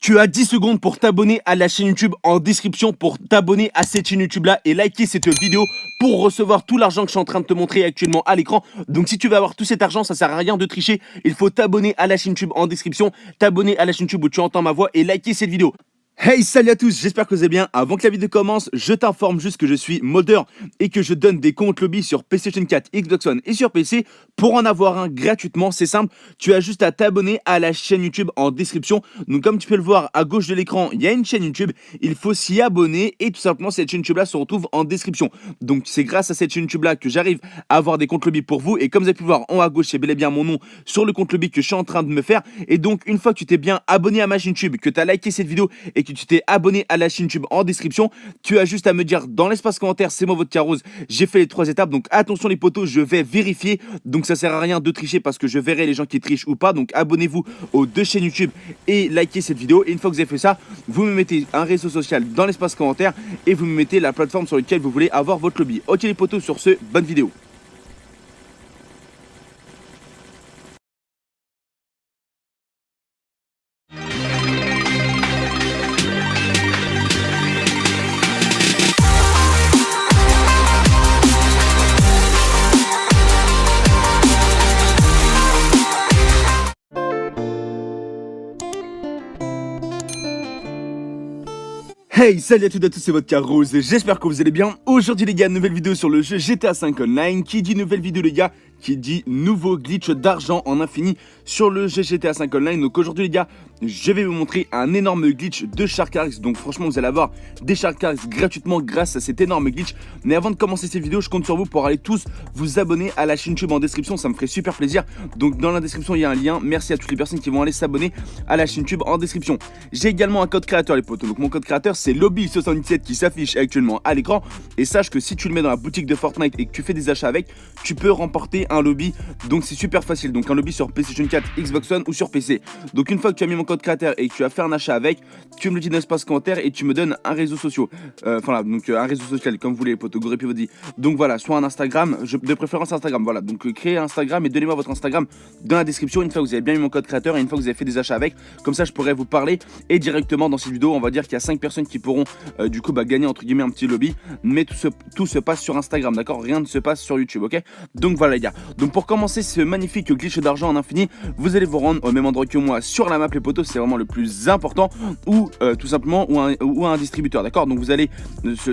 Tu as 10 secondes pour t'abonner à la chaîne YouTube en description pour t'abonner à cette chaîne YouTube là et liker cette vidéo pour recevoir tout l'argent que je suis en train de te montrer actuellement à l'écran. Donc si tu veux avoir tout cet argent, ça sert à rien de tricher. Il faut t'abonner à la chaîne YouTube en description, t'abonner à la chaîne YouTube où tu entends ma voix et liker cette vidéo. Hey, salut à tous, j'espère que vous allez bien. Avant que la vidéo commence, je t'informe juste que je suis modeur et que je donne des comptes lobby sur PlayStation 4, Xbox One et sur PC. Pour en avoir un gratuitement, c'est simple, tu as juste à t'abonner à la chaîne YouTube en description. Donc comme tu peux le voir à gauche de l'écran, il y a une chaîne YouTube, il faut s'y abonner et tout simplement cette chaîne YouTube là se retrouve en description. Donc c'est grâce à cette chaîne YouTube là que j'arrive à avoir des comptes lobby pour vous. Et comme vous avez pu le voir en haut à gauche, c'est bel et bien mon nom sur le compte lobby que je suis en train de me faire. Et donc une fois que tu t'es bien abonné à ma chaîne YouTube, que tu as liké cette vidéo et que tu t'es abonné à la chaîne YouTube en description, tu as juste à me dire dans l'espace commentaire, c'est moi votre Carose, j'ai fait les 3 étapes. Donc attention les potos, je vais vérifier, donc ça sert à rien de tricher parce que je verrai les gens qui trichent ou pas. Donc abonnez-vous aux 2 chaînes YouTube et likez cette vidéo. Et une fois que vous avez fait ça, vous me mettez un réseau social dans l'espace commentaire et vous me mettez la plateforme sur laquelle vous voulez avoir votre lobby. Ok les potos, sur ce, bonne vidéo. Hey, salut à toutes et à tous, c'est votre Carose, j'espère que vous allez bien. Aujourd'hui les gars, nouvelle vidéo sur le jeu GTA 5 Online. Qui dit nouvelle vidéo les gars, qui dit nouveau glitch d'argent en infini sur le jeu GTA 5 Online. Donc aujourd'hui les gars, je vais vous montrer un énorme glitch de Shark Cards. Donc franchement vous allez avoir des Shark Cards gratuitement grâce à cet énorme glitch. Mais avant de commencer cette vidéo, je compte sur vous pour aller tous vous abonner à la chaîne YouTube en description, ça me ferait super plaisir. Donc dans la description il y a un lien, merci à toutes les personnes qui vont aller s'abonner à la chaîne YouTube en description. J'ai également un code créateur les potos, donc mon code créateur c'est Lobby77 qui s'affiche actuellement à l'écran. Et sache que si tu le mets dans la boutique de Fortnite et que tu fais des achats avec, tu peux remporter un lobby. Donc c'est super facile, donc un lobby sur PlayStation 4, Xbox One ou sur PC. Donc une fois que tu as mis mon code créateur et que tu as fait un achat avec, tu me le dis dans l'espace commentaire et tu me donnes un réseau social. Un réseau social comme vous voulez les potos, Gorépivodi. Donc voilà, soit un Instagram, de préférence Instagram. Voilà, donc créez un Instagram et donnez-moi votre Instagram dans la description une fois que vous avez bien mis mon code créateur et une fois que vous avez fait des achats avec. Comme ça je pourrais vous parler et directement dans cette vidéo on va dire qu'il y a 5 personnes qui pourront gagner entre guillemets un petit lobby. Mais tout se passe sur Instagram, d'accord, rien ne se passe sur YouTube, ok. Donc voilà les gars, donc pour commencer ce magnifique glitch d'argent en infini, vous allez vous rendre au même endroit que moi sur la map les potos, c'est vraiment le plus important, ou tout simplement ou un distributeur, d'accord. Donc vous allez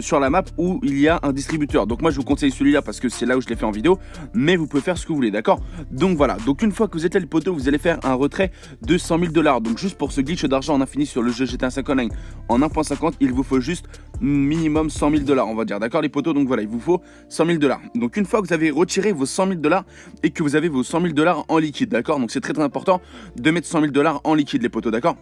sur la map où il y a un distributeur. Donc moi je vous conseille celui-là parce que c'est là où je l'ai fait en vidéo, mais vous pouvez faire ce que vous voulez, d'accord. Donc voilà, donc une fois que vous êtes là les potos, vous allez faire un retrait de 100 000 $. Donc juste pour ce glitch d'argent en infini sur le jeu GTA 5 Online en 1.50, il vous faut juste minimum 100 000 $, on va dire, d'accord les potos. Donc voilà, il vous faut 100 000 $. Donc une fois que vous avez retiré vos 100 000 $ et que vous avez vos 100 000 $ en liquide, d'accord, donc c'est très important de mettre 100 000 $ en liquide les potos, d'accord.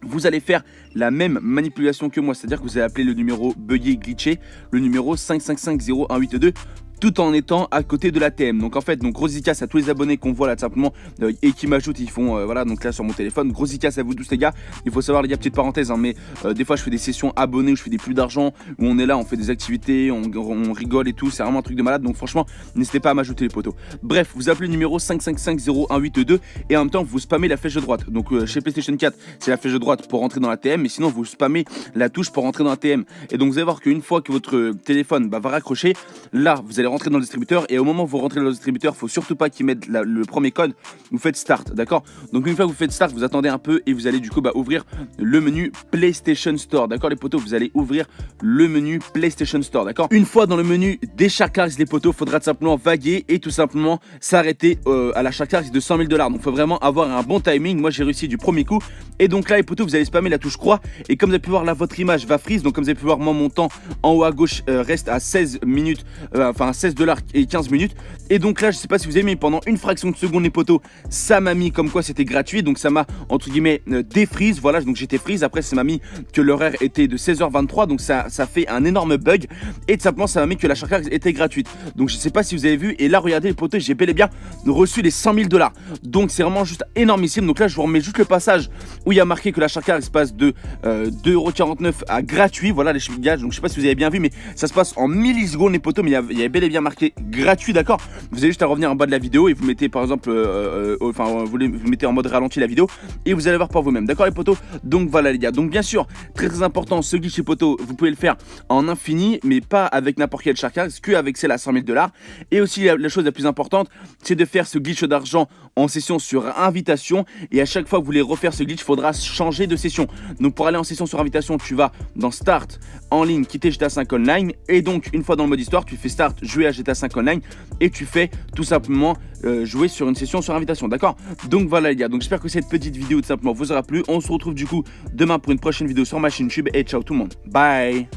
Vous allez faire la même manipulation que moi, c'est-à-dire que vous allez appeler le numéro buggé glitché, le numéro 5550182, tout en étant à côté de l'ATM. Donc en fait, donc gros dédicace à tous les abonnés qu'on voit là tout simplement et qui m'ajoutent, ils font voilà, donc là sur mon téléphone, gros dédicace à vous tous les gars. Il faut savoir les gars, petite parenthèse hein, mais des fois je fais des sessions abonnés où je fais des plus d'argent, où on est là, on fait des activités, on rigole et tout, c'est vraiment un truc de malade. Donc franchement, n'hésitez pas à m'ajouter les potos. Bref, vous appelez le numéro 5550182 et en même temps vous spammez la flèche de droite. Donc chez PlayStation 4, c'est la flèche de droite pour rentrer dans l'ATM, mais sinon vous spammez la touche pour rentrer dans l'ATM. Et donc vous allez voir qu'une fois que votre téléphone va raccrocher, là vous allez rentrer dans le distributeur et au moment où vous rentrez dans le distributeur, faut surtout pas qu'il mette le premier code, vous faites start, d'accord. Donc une fois que vous faites start, vous attendez un peu et vous allez du coup ouvrir le menu PlayStation Store, d'accord les potos. Vous allez ouvrir le menu PlayStation Store, d'accord. Une fois dans le menu des Shark Cards les potos, faudra tout simplement vaguer et tout simplement s'arrêter à la Shark Cards de 100 000 $. Donc faut vraiment avoir un bon timing. Moi j'ai réussi du premier coup et donc là les potos, vous allez spammer la touche croix et comme vous avez pu voir là, votre image va freeze. Donc comme vous avez pu voir, moi mon temps en haut à gauche reste à 16 minutes, enfin 16 $ et 15 minutes. Et donc là je sais pas si vous avez mis pendant une fraction de seconde les potos, ça m'a mis comme quoi c'était gratuit, donc ça m'a entre guillemets défreeze, voilà, donc j'étais freeze. Après ça m'a mis que l'horaire était de 16h23, donc ça fait un énorme bug et tout simplement ça m'a mis que la Shark Cards était gratuite. Donc je sais pas si vous avez vu, et là regardez les potos, j'ai bel et bien reçu les 100 000 $. Donc c'est vraiment juste énormissime. Donc là je vous remets juste le passage où il y a marqué que la Shark Cards passe de 2,49 € à gratuit, voilà les gars. Donc je sais pas si vous avez bien vu, mais ça se passe en millisecondes les potos, mais il y avait bel allez bien marquer gratuit, d'accord. Vous allez juste à revenir en bas de la vidéo et vous mettez par exemple, vous mettez en mode ralenti la vidéo et vous allez voir par vous-même, d'accord les potos. Donc voilà les gars, donc bien sûr, très important, ce glitch les potos, vous pouvez le faire en infini, mais pas avec n'importe quel chakra, qu'avec celle à 100 000 $. Et aussi la chose la plus importante, c'est de faire ce glitch d'argent en session sur invitation, et à chaque fois que vous voulez refaire ce glitch, il faudra changer de session. Donc pour aller en session sur invitation, tu vas dans Start, en ligne, quitter GTA 5 Online, et donc une fois dans le mode histoire, tu fais Start, jouer à GTA 5 Online, et tu fais tout simplement jouer sur une session sur invitation, d'accord. Donc voilà les gars, donc j'espère que cette petite vidéo tout simplement vous aura plu. On se retrouve du coup demain pour une prochaine vidéo sur ma chaîne YouTube, et ciao tout le monde, bye.